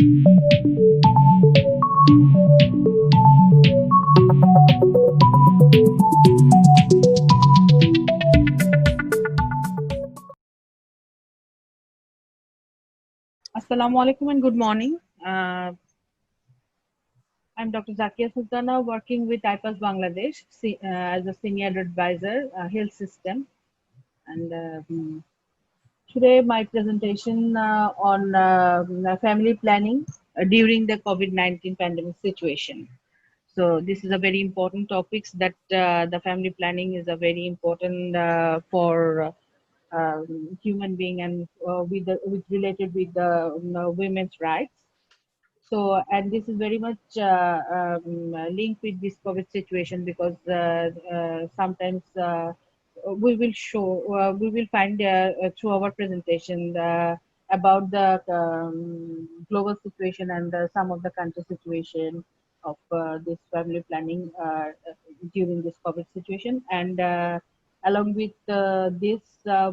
Assalamu alaikum and good morning. Uh, I'm Dr. Zakia Sultana, working with IPAS Bangladesh as a senior advisor, health system. And today, my presentation on family planning during the COVID-19 pandemic situation. So this is a very important topic that the family planning is a very important for human being and with related with the women's rights. So, and this is very much linked with this COVID situation because sometimes we will find through our presentation about the global situation and some of the country situation of this family planning during this COVID situation. And along with this,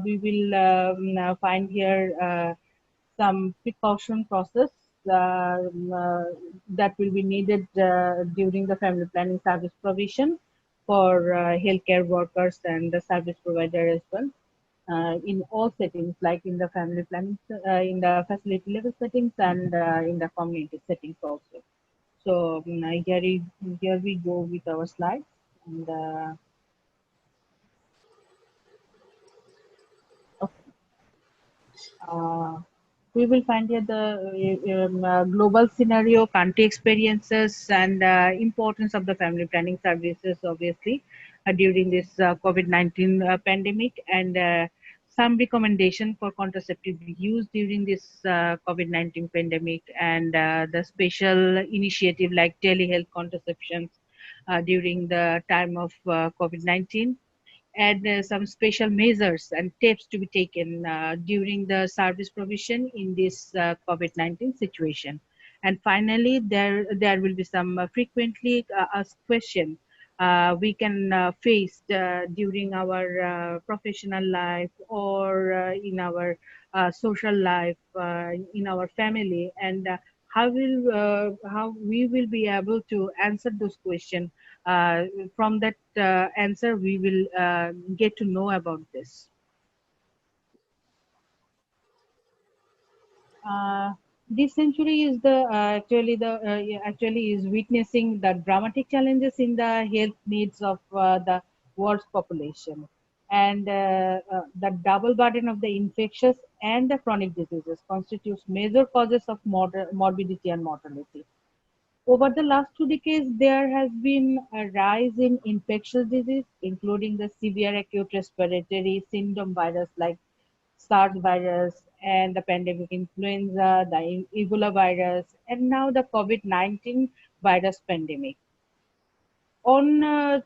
we will find here some precaution process that will be needed during the family planning service provision for healthcare workers and the service provider as well in all settings, like in the family planning, in the facility level settings and in the community settings also. So here we go with our slides. And okay. Uh, we will find here the global scenario, country experiences, and importance of the family planning services, obviously, during this COVID-19 pandemic, and some recommendation for contraceptive use during this COVID-19 pandemic, and the special initiative like telehealth contraceptions during the time of COVID-19 and some special measures and tips to be taken during the service provision in this COVID-19 situation. And finally, there will be some frequently asked question we can face during our professional life or in our social life, in our family, and how we will be able to answer those questions from that answer, we will get to know about this. Uh, this century is the yeah, actually is witnessing the dramatic challenges in the health needs of the world's population, and the double burden of the infectious and the chronic diseases constitutes major causes of morbidity and mortality. Over the last 2 decades, there has been a rise in infectious disease, including the severe acute respiratory syndrome virus like SARS virus and the pandemic influenza, the Ebola virus, and now the COVID-19 virus pandemic. On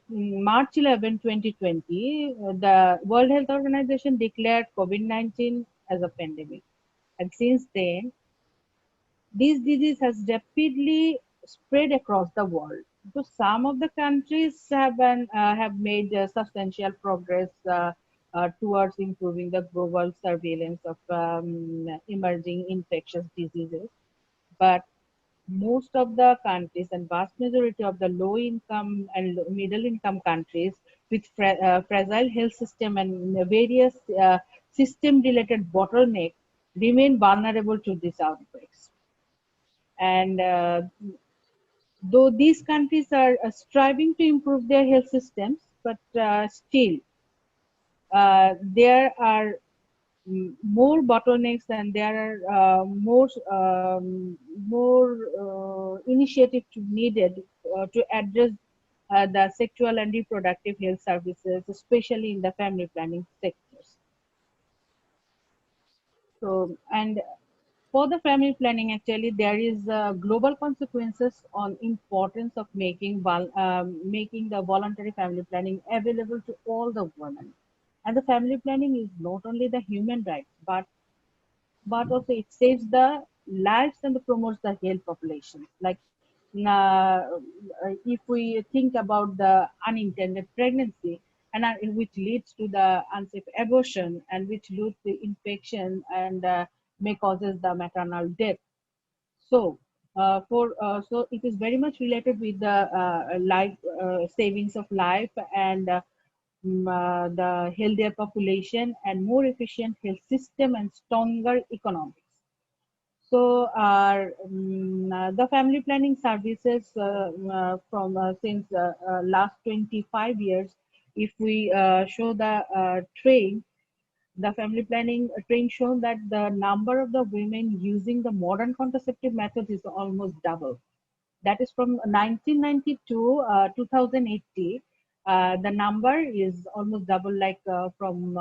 March 11, 2020, the World Health Organization declared COVID-19 as a pandemic. And since then, this disease has rapidly spread across the world. So some of the countries have made substantial progress towards improving the global surveillance of emerging infectious diseases. But most of the countries and vast majority of the low income and middle income countries with fragile health system and various system related bottlenecks remain vulnerable to these outbreaks. And though these countries are striving to improve their health systems, but still there are more bottlenecks and there are more initiative to needed to address the sexual and reproductive health services, especially in the family planning sectors. So, and for the family planning, actually, there is global consequences on importance of making the voluntary family planning available to all the women. And the family planning is not only the human right, but also it saves the lives and promotes the health population. Like if we think about the unintended pregnancy and which leads to the unsafe abortion and which leads to infection and may causes the maternal death. So, so it is very much related with the life savings of life and the healthier population and more efficient health system and stronger economics. So, the family planning services from since last 25 years, if we show the trend, the family planning trend shown that the number of the women using the modern contraceptive methods is almost double. That is from 1992 2080. The number is almost double, like from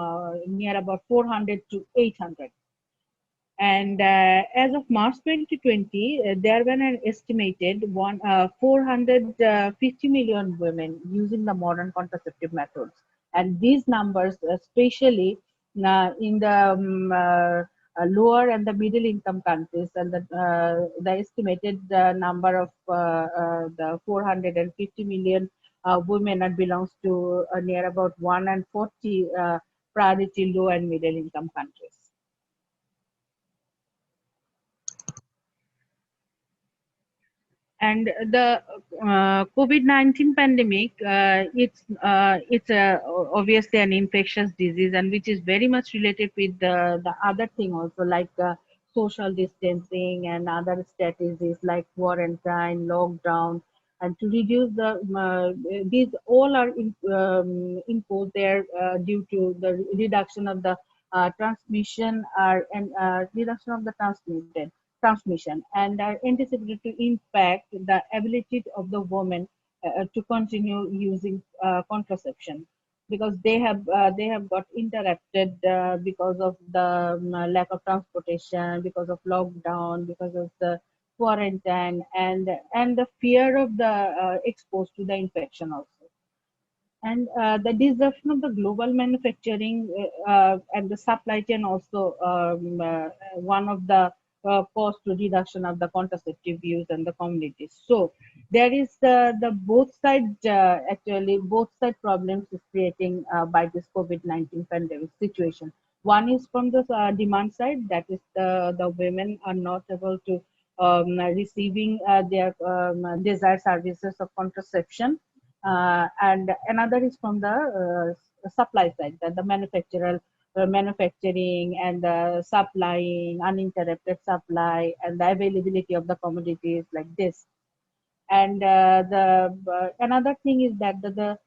near about 400 to 800. And as of March 2020, there were an estimated 450 million women using the modern contraceptive methods. And these numbers, especially in the lower and the middle income countries, and the estimated number of the 450 million women that belongs to near about 1 and 40 priority low and middle income countries. And the COVID-19 pandemic, it's obviously an infectious disease, and which is very much related with the other thing also, like social distancing and other strategies like quarantine, lockdown, and to reduce the these all are imposed there due to the reduction of the transmission and reduction of the transmission and are anticipated to impact the ability of the woman to continue using contraception, because they have got interrupted because of the lack of transportation, because of lockdown, because of the quarantine, and the fear of the exposed to the infection also. And the disruption of the global manufacturing and the supply chain also one of the cost to reduction of the contraceptive use and the communities. So there is the both side actually both side problems is creating by this COVID-19 pandemic situation. One is from the demand side, that is the women are not able to receiving their desired services of contraception, and another is from the supply side, that the manufacturing and the supplying, uninterrupted supply, and the availability of the commodities like this. And the another thing is that the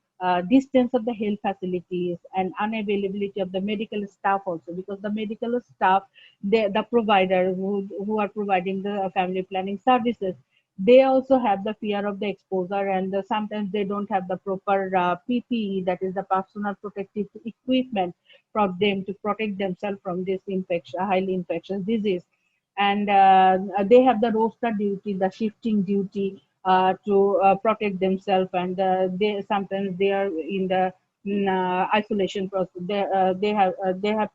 distance of the health facilities and unavailability of the medical staff also, because the medical staff, the provider who are providing the family planning services, they also have the fear of the exposure, and sometimes they don't have the proper PPE, that is the personal protective equipment, for them to protect themselves from this infection, highly infectious disease. And they have the roster duty, the shifting duty to protect themselves, and they sometimes they are in the isolation process. They have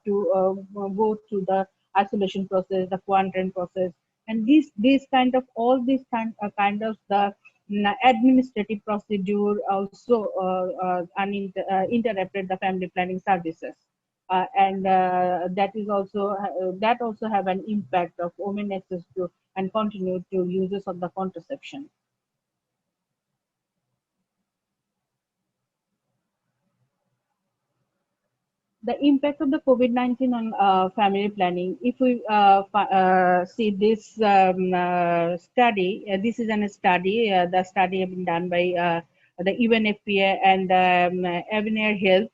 to go through the isolation process, the quarantine process, and these kind of all these kind of the administrative procedure also interrupted the family planning services. And that also have an impact of women access to and continue to uses of the contraception. The impact of the COVID-19 on family planning. If we see this study, this is a study, the study has been done by the UNFPA and Avenir Health,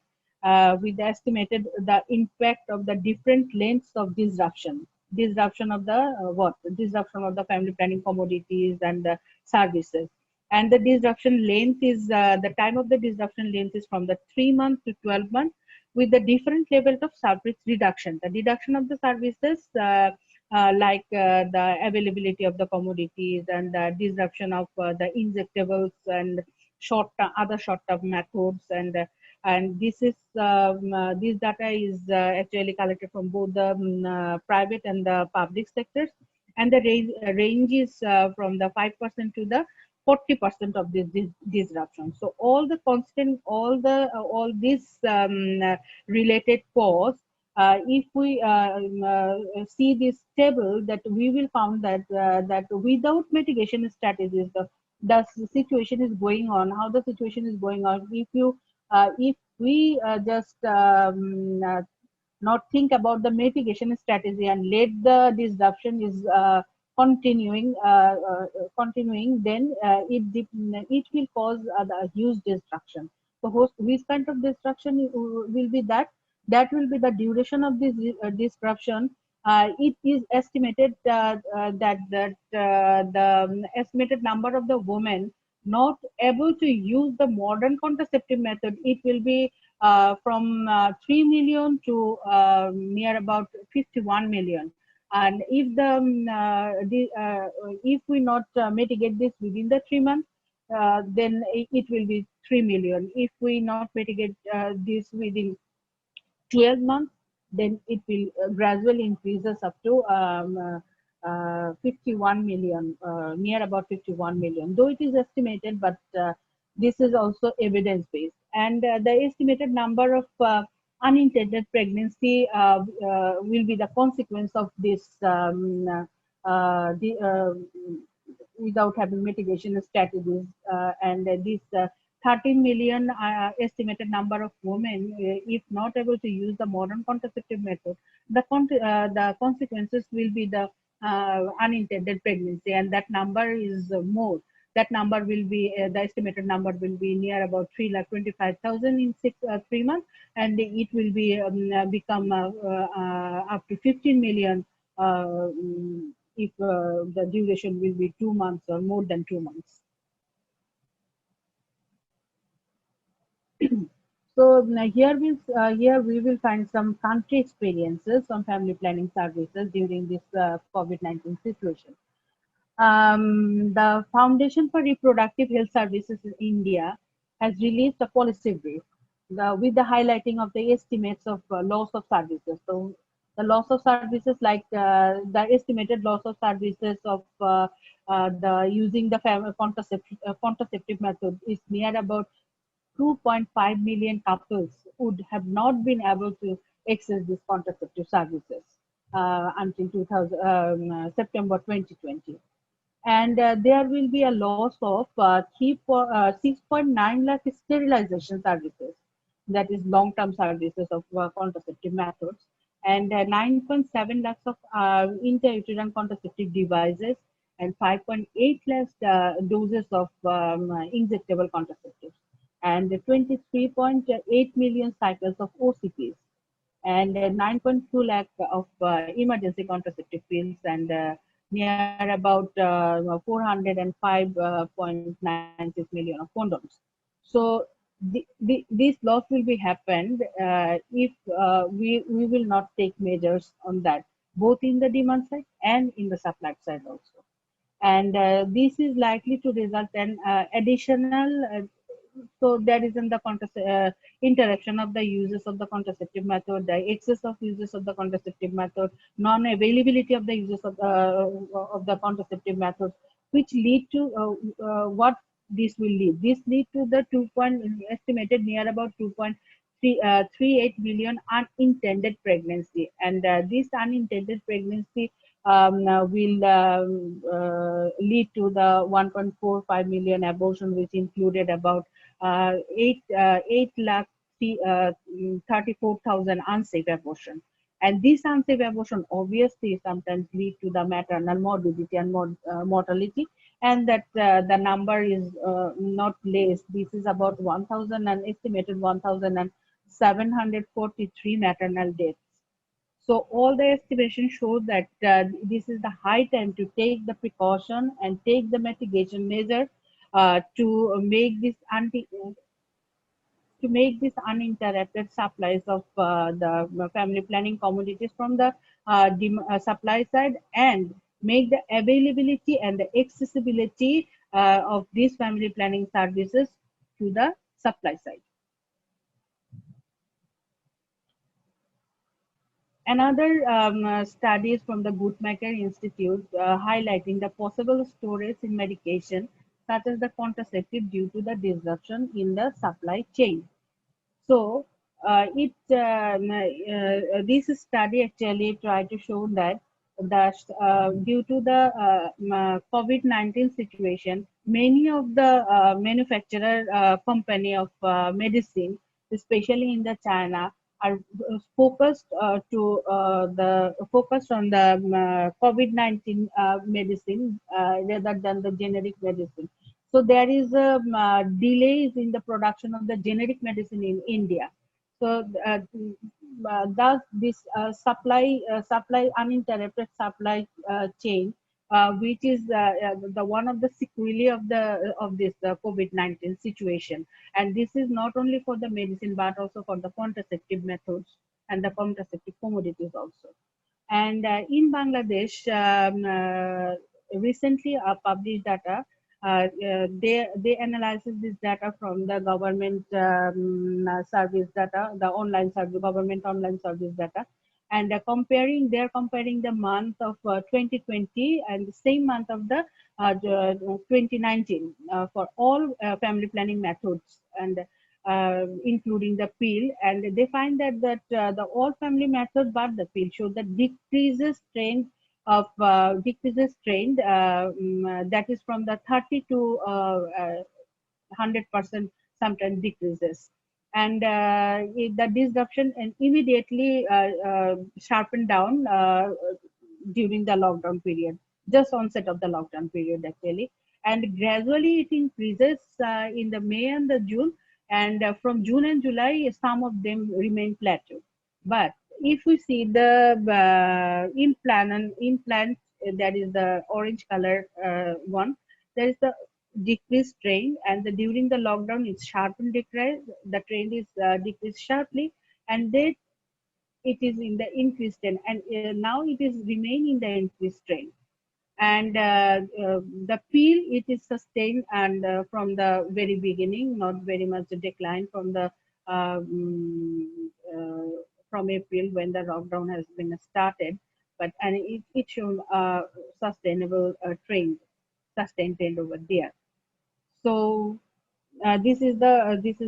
with estimated the impact of the different lengths of disruption of the disruption of the family planning commodities and the services. And the disruption length is the time of the disruption length is from the 3 months to 12 months, with the different levels of service reduction. The reduction of the services, like the availability of the commodities and the disruption of the injectables and other short-term methods, and this data is actually collected from both the private and the public sectors, and the range is from the 5% to the 40% of this disruption. So all the constant, all these related costs If we see this table, that we will found that that without mitigation strategies, the situation is going on, how the situation is going on. If we just not think about the mitigation strategy and let the disruption is continuing, then it will cause a huge destruction. So which kind of destruction will be that? That will be the duration of this disruption. It is estimated that the estimated number of the women not able to use the modern contraceptive method, it will be from 3 million to near about 51 million. And if we not mitigate this within the 3 months, then it will be 3 million. If we not mitigate this within 12 months, then it will gradually increases up to 51 million, near about 51 million. Though it is estimated, but this is also evidence based. And the estimated number of unintended pregnancy will be the consequence of this without having mitigation strategies. And this 13 million estimated number of women, if not able to use the modern contraceptive method, the consequences will be the unintended pregnancy, and that number is more. That number will be the estimated number will be near about 3,25,000 in 3 months, and it will be become up to 15 million if the duration will be 2 months or more than 2 months. So here we will find some country experiences on family planning services during this COVID-19 situation. The Foundation for Reproductive Health Services in India has released a policy brief with the highlighting of the estimates of loss of services. So the loss of services, like the estimated loss of services of the using the contraceptive method is near about 2.5 million couples would have not been able to access these contraceptive services until September 2020. And there will be a loss of 6.9 lakh sterilization services, that is long-term services of contraceptive methods, and 9.7 lakhs of intrauterine contraceptive devices, and 5.8 lakhs doses of injectable contraceptives, and 23.8 million cycles of OCPs, and 9.2 lakh of emergency contraceptive pills, and near about 405.96 million of condoms. So this loss will be happened if we will not take measures on that, both in the demand side and in the supply side also. And this is likely to result in additional so there isn't the interaction of the uses of the contraceptive method, the excess of uses of the contraceptive method, non-availability of the uses of the contraceptive method, which lead to what this will lead. This lead to the estimated near about 2.38 million unintended pregnancy, and this unintended pregnancy will lead to the 1.45 million abortion, which included about 8 lakh 34,000 unsafe abortion. And this unsafe abortion obviously sometimes lead to the maternal morbidity and mortality, and that the number is not less. This is about 1,000 and estimated 1,743 maternal deaths. So all the estimations show that this is the high time to take the precaution and take the mitigation measure to make this uninterrupted supplies of the family planning commodities from the supply side, and make the availability and the accessibility of these family planning services to the supply side. Another studies from the Guttmacher Institute highlighting the possible storage in medication such as the contraceptive due to the disruption in the supply chain. So this study actually tried to show that due to the COVID-19 situation, many of the manufacturer company of medicine, especially in the China, are focused on the COVID-19 medicine rather than the generic medicine. So there is a delays in the production of the generic medicine in India. So thus this supply uninterrupted supply chain, which is the one of the sequelae of this COVID-19 situation. And this is not only for the medicine but also for the contraceptive methods and the contraceptive commodities also. And in Bangladesh, recently published data, they analyzes this data from the government service data, the online service, government online service data, and they're comparing the month of 2020 and the same month of the 2019 for all family planning methods, and including the pill, and they find that the all family methods but the pill show the decreases trend, that is from the 30 to 100% sometimes decreases. And the disruption and immediately sharpened down during the lockdown period, just onset of the lockdown period actually. And gradually it increases in the May and the June, and from June and July, some of them remain plateau. But if we see the implant, that is the orange color one, there is the decreased trend, and during the lockdown it's sharpened decrease. The trend is decreased sharply, and then it is in the increased trend, and now it is remain in the increased trend. And the peel, it is sustained, and from the very beginning, not very much decline from the from April when the lockdown has been started, but and it shown sustainable trend, sustained trend over there. So this is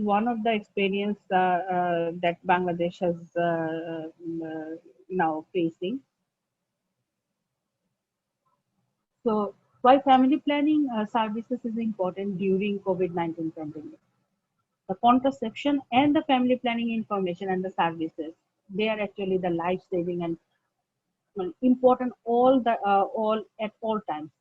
one of the experience that Bangladesh has now facing. So why family planning services is important during COVID-19 pandemic? The contraception and the family planning information and the services, they are actually the life saving and important all at all times.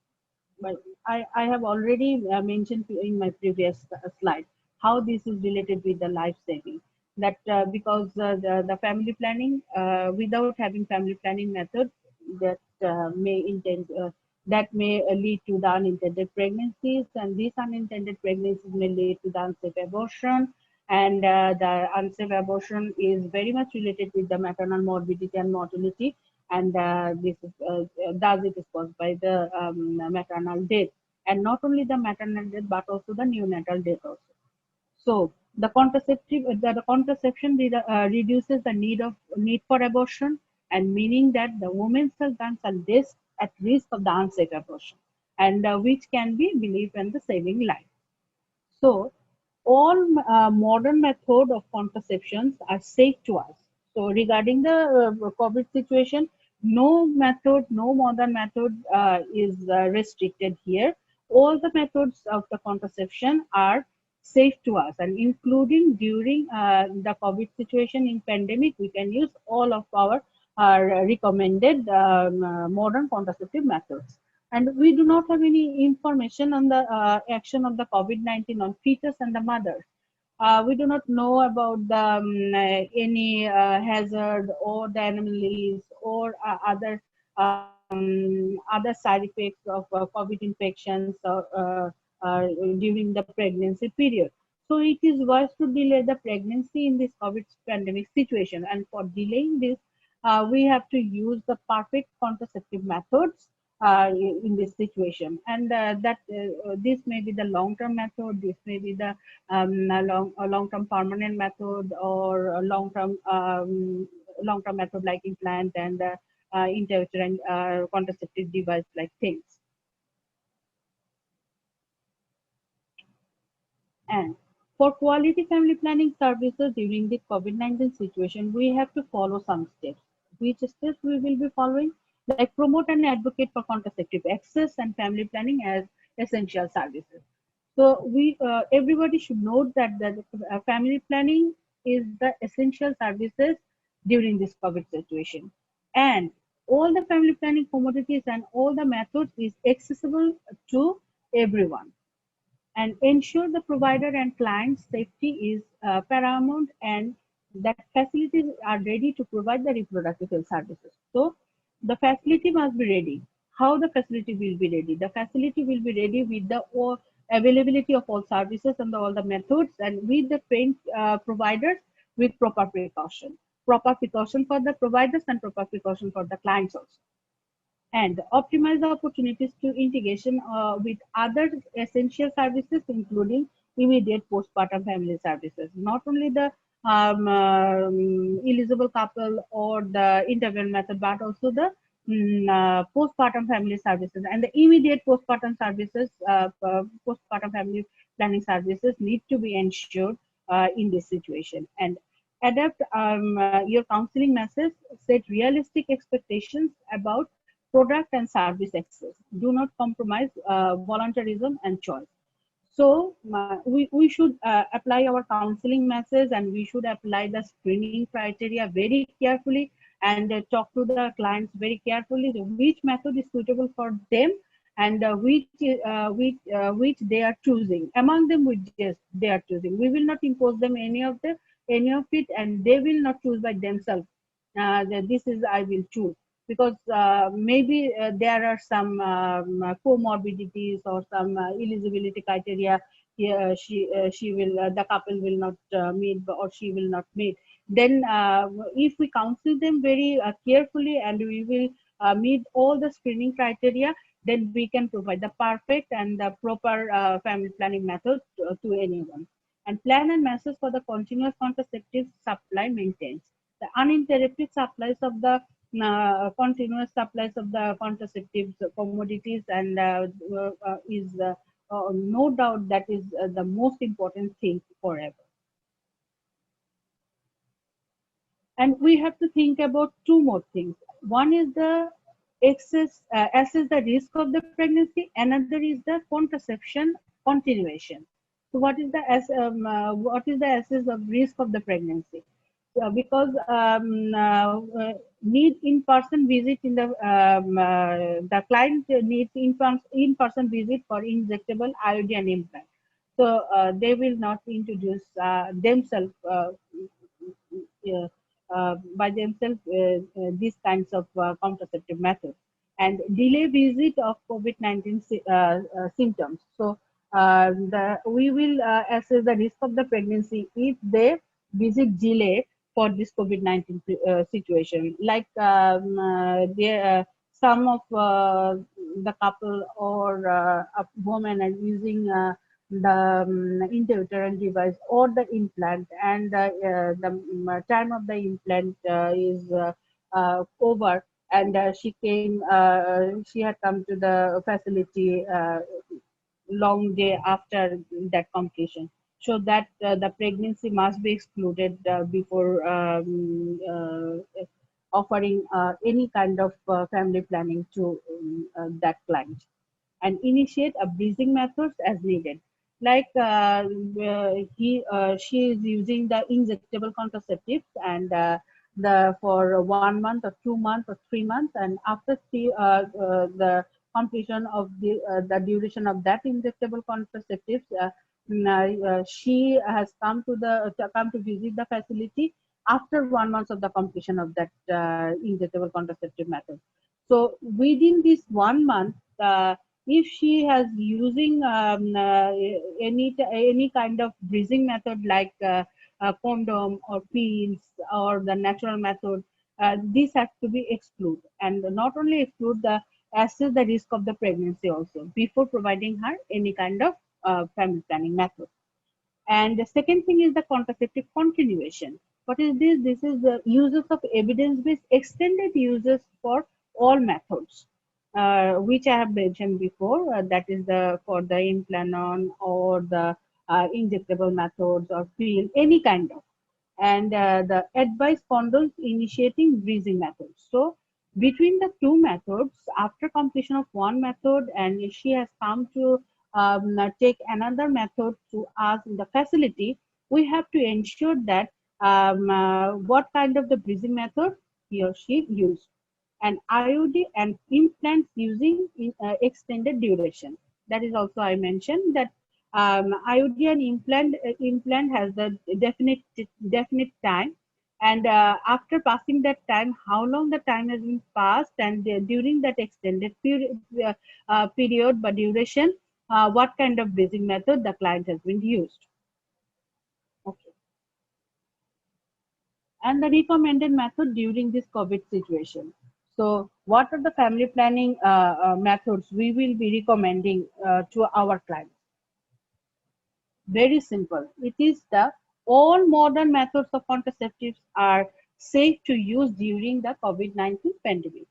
But I have already mentioned in my previous slide how this is related with the life saving. That because the family planning, without having family planning method, that that may lead to the unintended pregnancies, and these unintended pregnancies may lead to the unsafe abortion. And the unsafe abortion is very much related with the maternal morbidity and mortality, and this is thus it is caused by the maternal death, and not only the maternal death but also the neonatal death also. So the contraception reduces the need for abortion, and meaning that the women's health are less at risk of the unsafe abortion, and which can be believed in the saving life. So all modern method of contraceptions are safe to us. So regarding the COVID situation, no modern method is restricted here. All the methods of the contraception are safe to us, and including during the COVID situation in pandemic, we can use all of our recommended modern contraceptive methods. And we do not have any information on the action of the COVID-19 on fetus and the mother. We do not know about the any hazard or the anomalies or other side effects of COVID infections during the pregnancy period. So it is wise to delay the pregnancy in this COVID pandemic situation. And for delaying this, we have to use the perfect contraceptive methods in this situation. And that this may be the long-term method, this may be the a long-term permanent method, or a long-term method like implant and intrauterine contraceptive device like things. And For quality family planning services during the COVID-19 situation, we have to follow some steps. Which steps we will be following? Like promote and advocate for contraceptive access and family planning as essential services. So everybody should note that family planning is the essential services during this COVID situation, and all the family planning commodities and all the methods is accessible to everyone, and ensure the provider and client safety is paramount, and that facilities are ready to provide the reproductive health services. So the facility must be ready. How the facility will be ready? The facility will be ready with the availability of all services and all the methods, and with the trained providers with proper precaution. Proper precaution for the providers and proper precaution for the clients also, and optimize the opportunities to integration with other essential services, including immediate postpartum family services. Not only the eligible couple or the intervention method, but also the postpartum family services and the immediate postpartum services, postpartum family planning services need to be ensured in this situation. And adapt your counseling message, set realistic expectations about product and service access. Do not compromise voluntarism and choice. So we should apply our counseling message, and we should apply the screening criteria very carefully, and talk to the clients very carefully which method is suitable for them, and which they are choosing. Among them, which they are choosing. We will not impose them any of it, and they will not choose by themselves. That this is I will choose, because maybe there are some comorbidities or some eligibility criteria. She will the couple will not meet, or she will not meet. Then if we counsel them very carefully, and we will meet all the screening criteria, then we can provide the perfect and the proper family planning method to anyone. And plan and message for the continuous contraceptive supply maintains the uninterrupted supplies of the continuous supplies of the contraceptives commodities, and is no doubt that is the most important thing forever. And we have to think about two more things. One is the assess the risk of the pregnancy. Another is the contraception continuation. So what is the assess of risk of the pregnancy? Because need in-person visit in the client needs in-person visit for injectable iodine implant. So they will not introduce themselves by themselves these kinds of contraceptive methods, and delay visit of COVID-19 symptoms. So we will assess the risk of the pregnancy if they visit delay for this COVID-19 situation. Like some of the couple or a woman are using the intrauterine device or the implant, and the time of the implant is over, and she had come to the facility long day after that completion, so that the pregnancy must be excluded before offering any kind of family planning to that client, and initiate a breathing methods as needed. Like she is using the injectable contraceptives, and for 1 month or 2 months or 3 months, and after the completion of the duration of that injectable contraceptives, she has come to visit the facility after 1 month of the completion of that injectable contraceptive method. So within this 1 month, if she has using any kind of breathing method, like condom or pills or the natural method, this has to be excluded, and not only exclude, the assess the risk of the pregnancy also before providing her any kind of family planning method. And the second thing is the contraceptive continuation. What is this? This is the uses of evidence-based extended uses for all methods, which I have mentioned before. That is the for the implanon or the injectable methods or pill, any kind of. And the advice condones initiating breathing methods. So between the two methods, after completion of one method, and she has come to take another method to us in the facility, we have to ensure that what kind of the breathing method he or she used, and IUD and implants using extended duration. That is also I mentioned that IUD and implant has the definite time, and after passing that time, how long the time has been passed, and during that extended period by duration, what kind of breathing method the client has been used. Okay, and the recommended method during this COVID situation. So, what are the family planning methods we will be recommending to our clients? Very simple. It is the all modern methods of contraceptives are safe to use during the COVID-19 pandemic.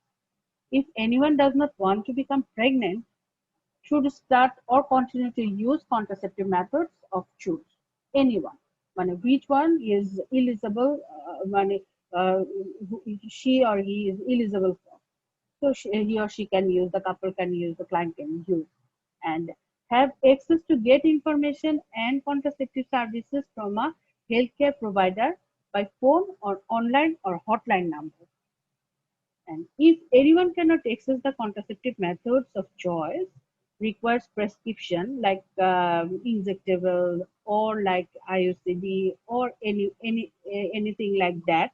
If anyone does not want to become pregnant, should start or continue to use contraceptive methods of choose. Anyone. Which one is eligible, she or he is eligible for. So he or she can use, the couple can use, the client can use, and have access to get information and contraceptive services from a healthcare provider by phone or online or hotline number. And if anyone cannot access the contraceptive methods of choice, requires prescription like injectable or like IUCD or anything like that,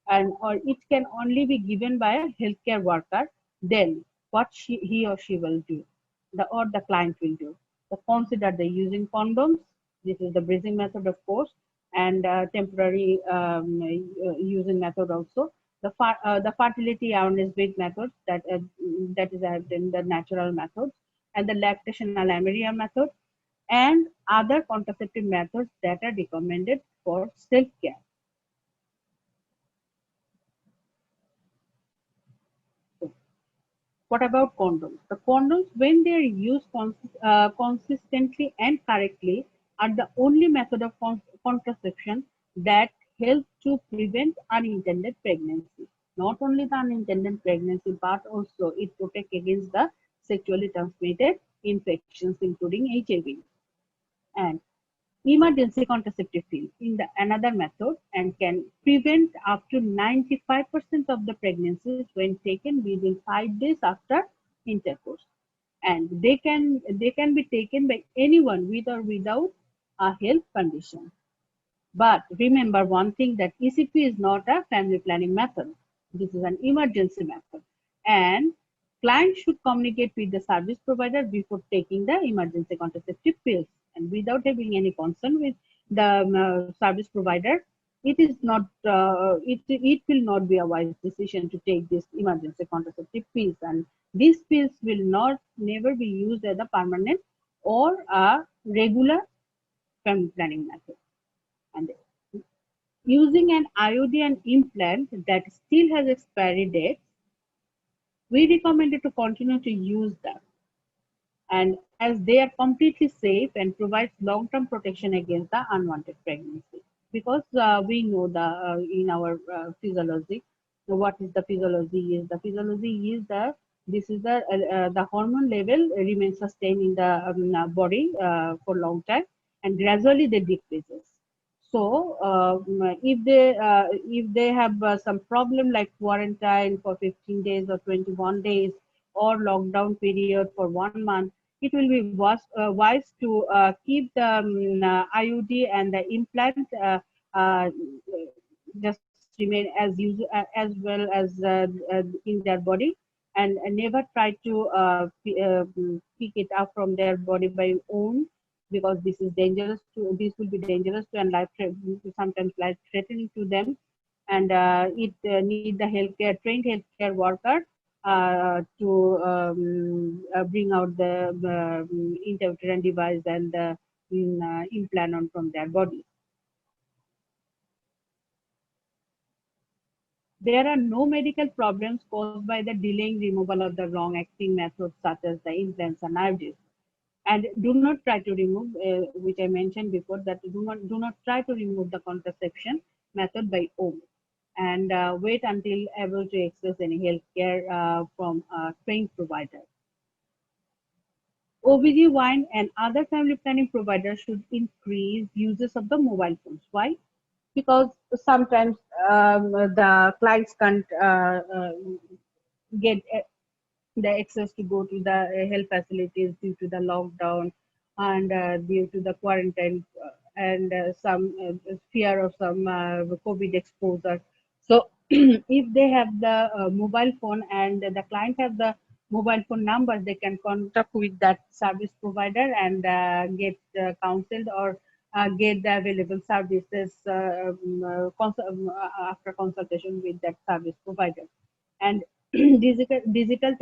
and or it can only be given by a healthcare worker, then what he or she will do, the client will do. So consider the using condoms. This is the breathing method, of course, and temporary using method also. The fertility awareness big methods that is in the natural methods, and the lactation amenorrhea method, and other contraceptive methods that are recommended for self care. What about condoms? The condoms, when they are used consistently and correctly, are the only method of contraception that help to prevent unintended pregnancy. Not only the unintended pregnancy, but also it protects against the sexually transmitted infections, including HIV. And emergency contraceptive pill in the another method and can prevent up to 95% of the pregnancies when taken within 5 days after intercourse, and they can be taken by anyone with or without a health condition. But remember one thing, that ECP is not a family planning method. This is an emergency method. And clients should communicate with the service provider before taking the emergency contraceptive pills. And without having any concern with the service provider, it will not be a wise decision to take this emergency contraceptive pills. And these pills will not never be used as a permanent or a regular family planning method. And using an iodine implant that still has expiry date, we recommend you to continue to use them. And as they are completely safe and provides long-term protection against the unwanted pregnancy. Because we know the in our physiology, what is the physiology is? The physiology is the hormone level remains sustained in the body for long time, and gradually they decreases. So if they have some problem like quarantine for 15 days or 21 days or lockdown period for 1 month, it will be wise to keep the IUD and the implant just remain as well as in their body, and never try to pick it up from their body by own, because this will be dangerous to and sometimes life threatening to them, and it need the trained healthcare worker to bring out the intrauterine device and the implant on from their body. There are no medical problems caused by the delaying removal of the long acting methods such as the implants and IUDs. And do not try to remove, which I mentioned before, that do not try to remove the contraception method by own, and wait until able to access any healthcare from a trained provider. OBGYN and other family planning providers should increase uses of the mobile phones. Why? Because sometimes the clients can't get the access to go to the health facilities due to the lockdown and due to the quarantine and some fear of some COVID exposure. So if they have the mobile phone and the client have the mobile phone number, they can contact with that service provider and get counseled or get the available services after consultation with that service provider. And digital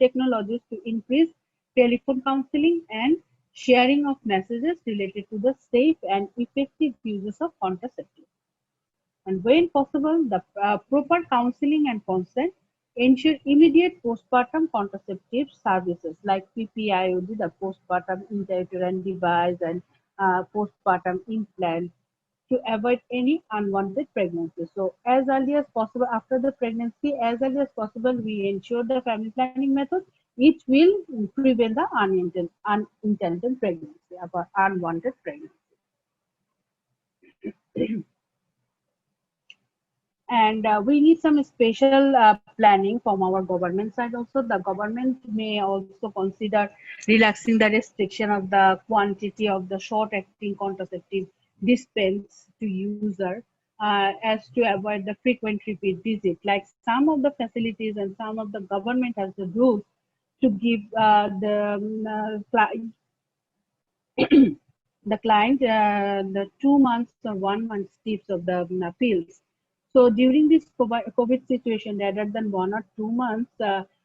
technologies to increase telephone counseling and sharing of messages related to the safe and effective uses of contraceptives. And when possible, the proper counseling and consent ensure immediate postpartum contraceptive services like PPIOD, the postpartum intrauterine device, and postpartum implant to avoid any unwanted pregnancy. So, as early as possible after the pregnancy, as early as possible, we ensure the family planning method, which will prevent the unintended pregnancy, unwanted pregnancy. And we need some special planning from our government side also. The government may also consider relaxing the restriction of the quantity of the short acting contraceptive dispensed to user as to avoid the frequent repeat visit. Like some of the facilities and some of the government has the rules to give the client the 2 months or 1 month tips of the pills. So during this COVID situation, rather than 1 or 2 months,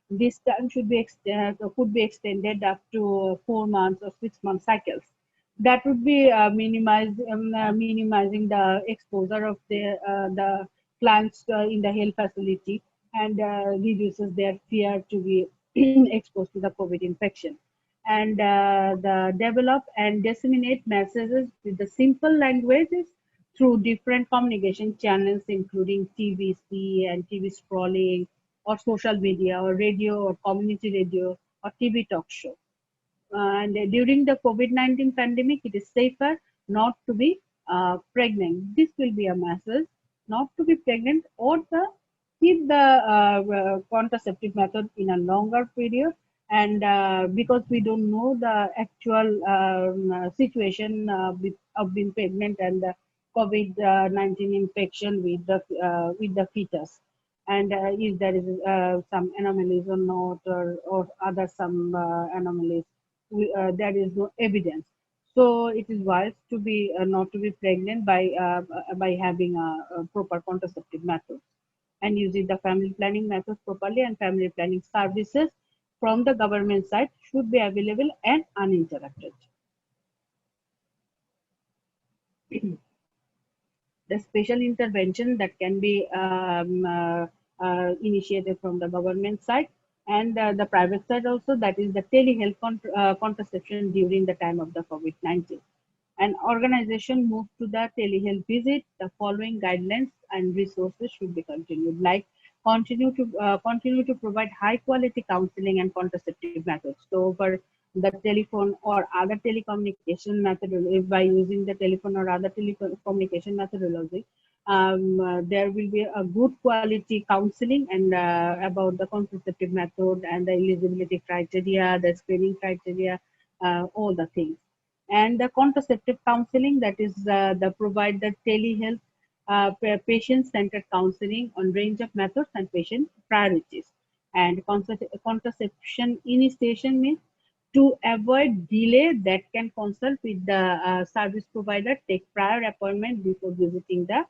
this time could be extended up to 4 months or 6 month cycles. That would be minimizing the exposure of the clients in the health facility and reduces their fear to be exposed to the COVID infection. And develop and disseminate messages with the simple languages through different communication channels, including TVC and TV scrolling, or social media, or radio, or community radio, or TV talk show. And during the COVID-19 pandemic, it is safer not to be pregnant. This will be a message not to be pregnant or the keep the contraceptive method in a longer period. And because we don't know the actual situation of being pregnant and the COVID-19 infection with the fetus, and if there is some anomalies or not, or other some anomalies, there is no evidence. So it is wise to be not to be pregnant by having a proper contraceptive method and using the family planning methods properly, and family planning services from the government side should be available and uninterrupted. The special intervention that can be initiated from the government side and the private side also, that is the telehealth contraception during the time of the COVID-19. An organization moved to the telehealth visit, the following guidelines and resources should be continued, like continue to provide high quality counseling and contraceptive methods. So for the telephone or other telecommunication methodology, by using the telephone or other telecommunication methodology, there will be a good quality counseling and about the contraceptive method and the eligibility criteria, the screening criteria, all the things. And the contraceptive counseling, that is the provide the telehealth patient-centered counseling on range of methods and patient priorities. And contraception initiation means to avoid delay that can consult with the service provider, take prior appointment before visiting the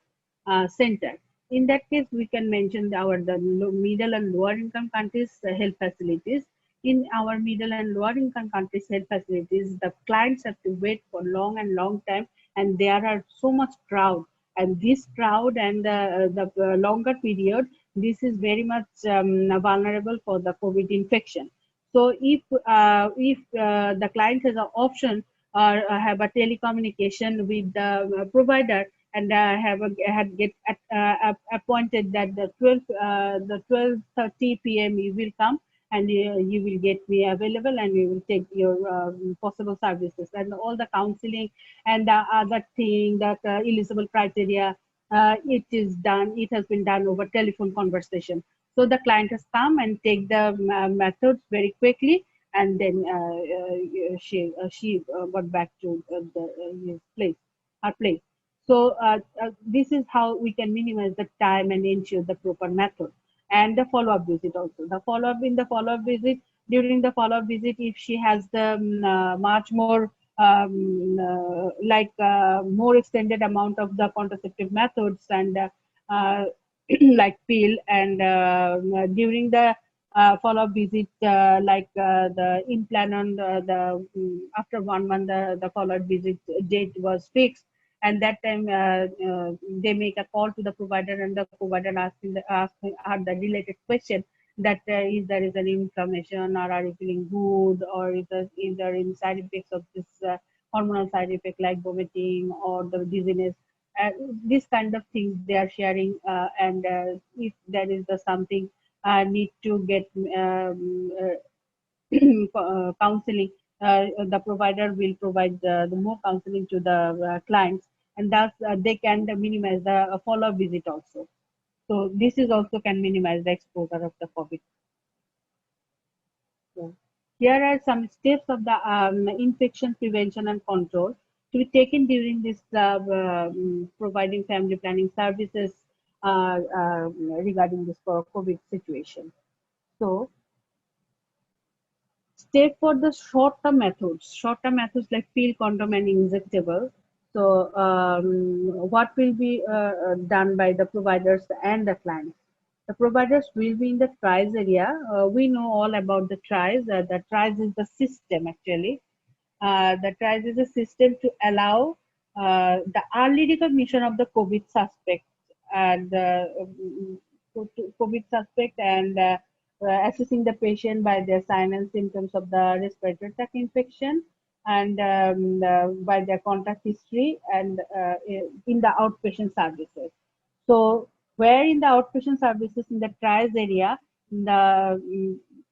center. In that case, we can mention the middle and lower income countries health facilities. In our middle and lower income countries health facilities, the clients have to wait for long and long time, and there are so much crowd. And this crowd and the longer period, this is very much vulnerable for the COVID infection. So if the client has an option or have a telecommunication with the provider and had get appointed that the 12:30 p.m. you will come and you will get me available and we will take your possible services and all the counseling and the other thing that eligible criteria, it is done, it has been done over telephone conversation. So the client has come and take the methods very quickly, and then she got back to his place, her place. So this is how we can minimize the time and ensure the proper method. And the follow-up visit also. The follow-up in the follow-up visit, during the follow-up visit, if she has the much more more extended amount of the contraceptive methods and like pill and during the follow-up visit the implant on after 1 month the follow-up visit date was fixed, and that time they make a call to the provider and the provider ask her the related question that is there is any inflammation or are you feeling good or is there any side effects of this hormonal side effect like vomiting or the dizziness, uh, this kind of things they are sharing, and if there is something need to get counseling, the provider will provide the more counseling to the clients, and thus they can minimize the follow-up visit also. So this is also can minimize the exposure of the COVID. Yeah. Here are some steps of the infection prevention and control to be taken during this providing family planning services regarding this COVID situation. So, step for the short-term methods like pill, condom, and injectable. So, what will be done by the providers and the clients? The providers will be in the trials area. We know all about the trials. The trials is the system actually. The trials is a system to allow the early recognition of the COVID suspect and COVID suspect and assessing the patient by their sign and symptoms of the respiratory tract infection and by their contact history and in the outpatient services. So where in the outpatient services in the trials area, the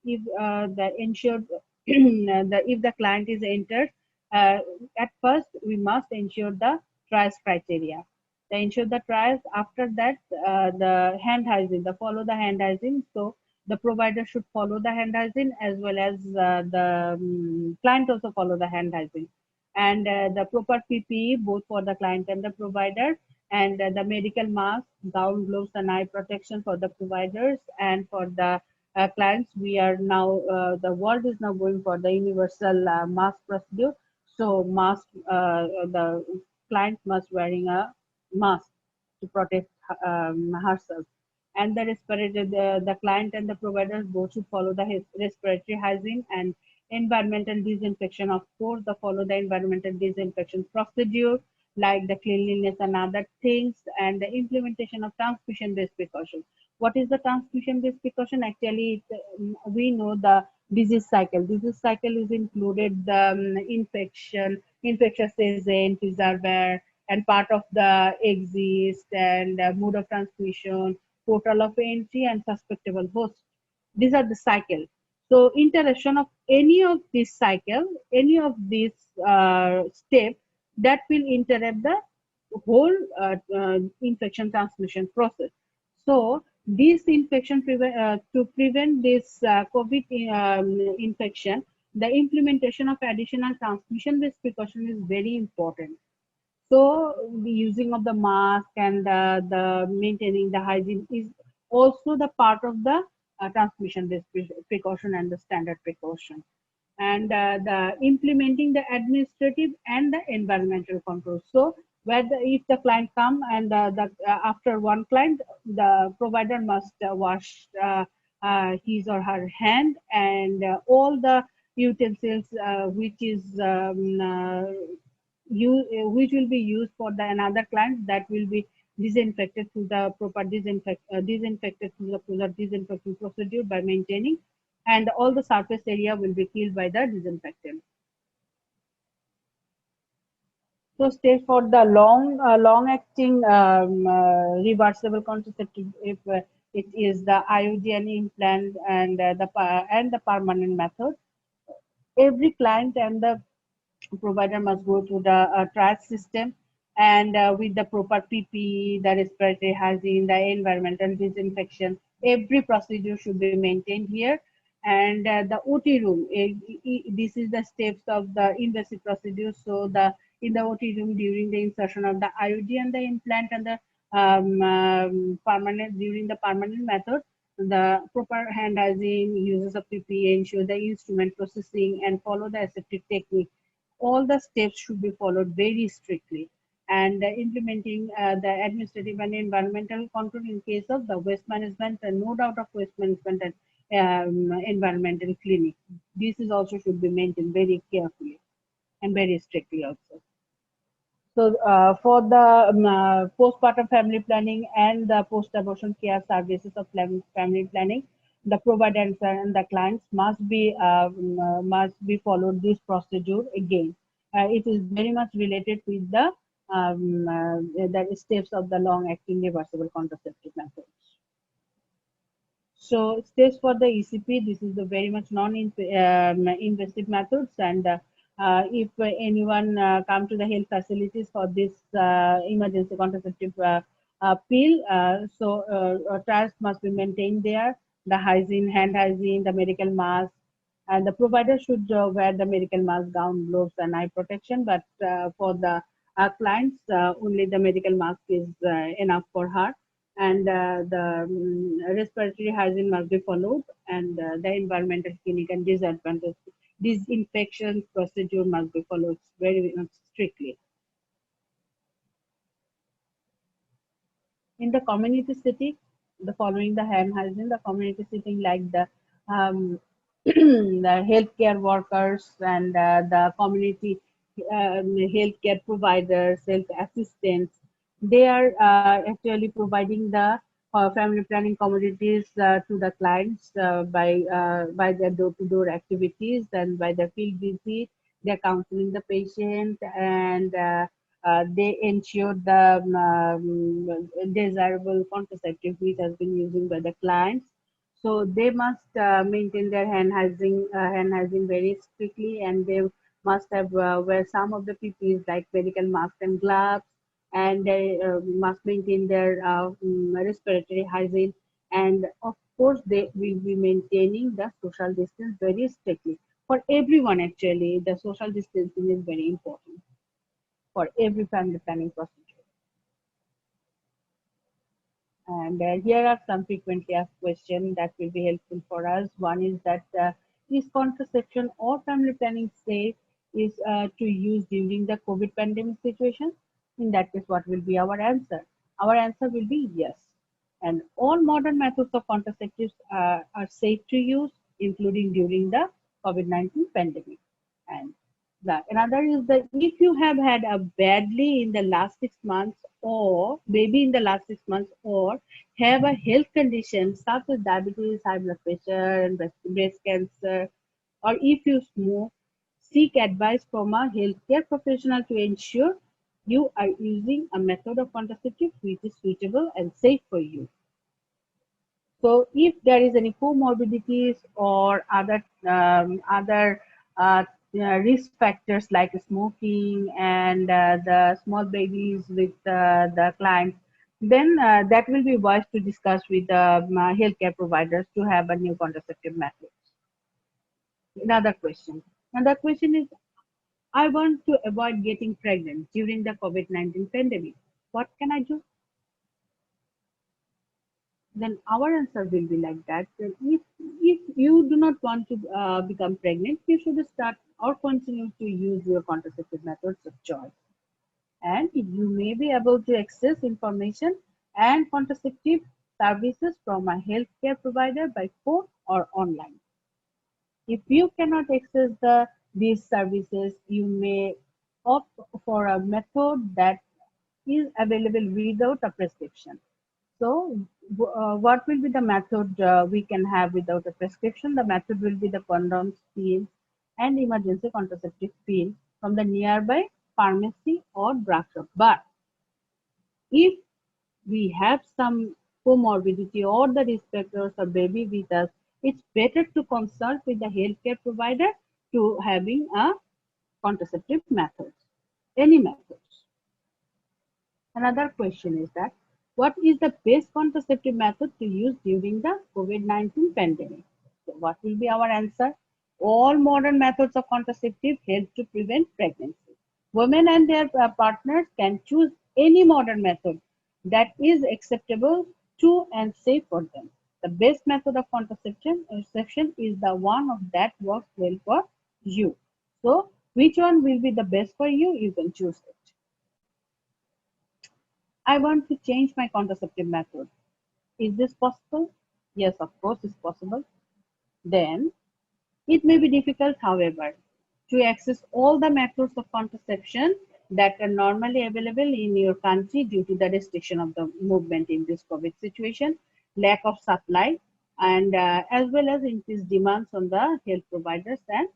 if the insured if the client is entered, uh, at first we must ensure the trials criteria. They ensure the trials. After that, the hand hygiene, the follow the hand hygiene. So the provider should follow the hand hygiene as well as the client also follow the hand hygiene and the proper PPE both for the client and the provider and the medical mask, gown, gloves, and eye protection for the providers and for the clients. We are now the world is now going for the universal mask procedure. So mask, the client must wearing a mask to protect herself. And the respiratory, the client and the providers both should follow the respiratory hygiene and environmental disinfection. Of course, the follow the environmental disinfection procedure like the cleanliness and other things, and the implementation of transmission-based precaution. What is the transmission-based precaution? Actually, we know the disease cycle. Disease cycle is included the infectious agent, preserver, and part of the exist and mode of transmission, portal of entry, and suspectable host. These are the cycle. So interaction of any of this cycle, any of these step that will interrupt the whole infection transmission process. So this to prevent this COVID infection, the implementation of additional transmission-based precaution is very important. So the using of the mask and the maintaining the hygiene is also the part of the transmission-based precaution and the standard precaution. And the implementing the administrative and the environmental control. So whether if the client come and after one client, the provider must wash his or her hand and all the utensils which is which will be used for the another client that will be disinfected through the proper disinfected through the disinfecting procedure by maintaining and all the surface area will be killed by the disinfectant. So stay for the long-acting reversible contraceptive, if it is the IUD implant and the permanent method. Every client and the provider must go through the triage system and with the proper PPE, the respiratory hygiene, the environmental disinfection. Every procedure should be maintained here. And the OT room, this is the steps of the invasive procedure. So the in the OT room during the insertion of the IUD and the implant and the permanent during the permanent method, the proper hand hygiene, uses of PPE, ensure the instrument processing and follow the aseptic technique. All the steps should be followed very strictly, and implementing the administrative and environmental control in case of the waste management, and no doubt of waste management and environmental cleaning. This is also should be maintained very carefully and very strictly also. So, for the postpartum family planning and the post-abortion care services of family planning, the providers and the clients must be followed this procedure again. It is very much related with the steps of the long-acting reversible contraceptive methods. So steps for the ECP, this is the very much non-invasive methods, and if anyone come to the health facilities for this emergency contraceptive pill, trials must be maintained there. The hygiene, hand hygiene, the medical mask, and the provider should wear the medical mask, gown, gloves, and eye protection. But for the clients, only the medical mask is enough for her, and the respiratory hygiene must be followed, and the environmental, clinic, and disadvantage disinfection procedure must be followed very much strictly. In the community setting, the following the hand hygiene, the community setting like the healthcare workers and the community healthcare providers, health assistants, they are actually providing the family planning commodities to the clients by their door-to-door activities and by the field visit. They're counseling the patient, and they ensure the desirable contraceptive which has been using by the clients. So they must maintain their hand hygiene very strictly, and they must have wear some of the PPEs like medical mask and gloves, and they must maintain their respiratory hygiene. And of course, they will be maintaining the social distance very strictly. For everyone, actually, the social distancing is very important for every family planning procedure. And here are some frequently asked questions that will be helpful for us. One is that is contraception or family planning safe is to use during the COVID pandemic situation? In that case, what will be our answer? Our answer will be yes. And all modern methods of contraceptives are safe to use, including during the COVID-19 pandemic. And another is that if you have had a badly in the last 6 months, or maybe in the last 6 months, or have a health condition such as diabetes, high blood pressure, and breast cancer, or if you smoke, seek advice from a healthcare professional to ensure you are using a method of contraceptive which is suitable and safe for you. So if there is any comorbidities or other risk factors like smoking and the small babies with the clients, then that will be wise to discuss with the healthcare providers to have a new contraceptive method. Another question. Another question is, I want to avoid getting pregnant during the COVID-19 pandemic. What can I do? Then our answer will be like that. That if you do not want to become pregnant, you should start or continue to use your contraceptive methods of choice. And you may be able to access information and contraceptive services from a healthcare provider by phone or online. If you cannot access these services, you may opt for a method that is available without a prescription. So, what will be the method we can have without a prescription? The method will be the condoms, pills, and emergency contraceptive pills from the nearby pharmacy or drugstore. But if we have some comorbidity or the risk factors or baby with us, it's better to consult with the healthcare provider to having a contraceptive methods, any methods. Another question is that what is the best contraceptive method to use during the COVID-19 pandemic? So what will be our answer? All modern methods of contraceptive help to prevent pregnancy. Women and their partners can choose any modern method that is acceptable to and safe for them. The best method of contraception is the one of that works well for you. So which one will be the best for you? You can choose it. I want to change my contraceptive method. Is this possible? Yes, of course, it's possible. Then it may be difficult, however, to access all the methods of contraception that are normally available in your country due to the restriction of the movement in this COVID situation, lack of supply, and as well as increased demands on the health providers and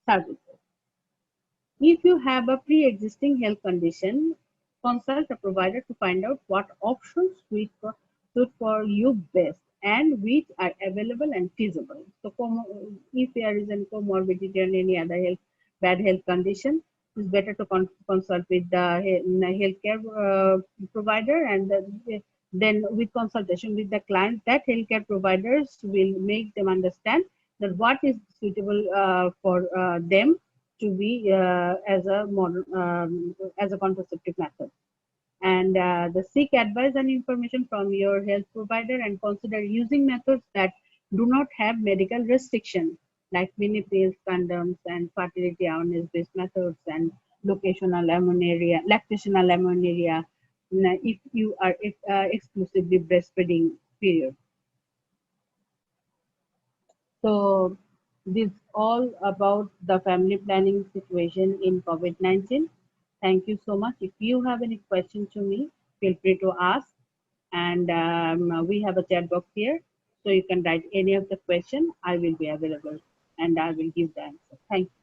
services. If you have a pre-existing health condition, consult a provider to find out what options suit for you best and which are available and feasible. So, if there is any comorbidity or any other bad health condition, it's better to consult with the healthcare provider, and then with consultation with the client, that healthcare providers will make them understand that what is suitable for them to be as a contraceptive method. And the seek advice and information from your health provider and consider using methods that do not have medical restriction like mini pills, condoms, and fertility awareness based methods and lactational amenorrhea if you are exclusively breastfeeding period. So this all about the family planning situation in COVID-19. Thank you so much. If you have any question to me, feel free to ask. And we have a chat box here, so you can write any of the question. I will be available and I will give the answer. Thank you.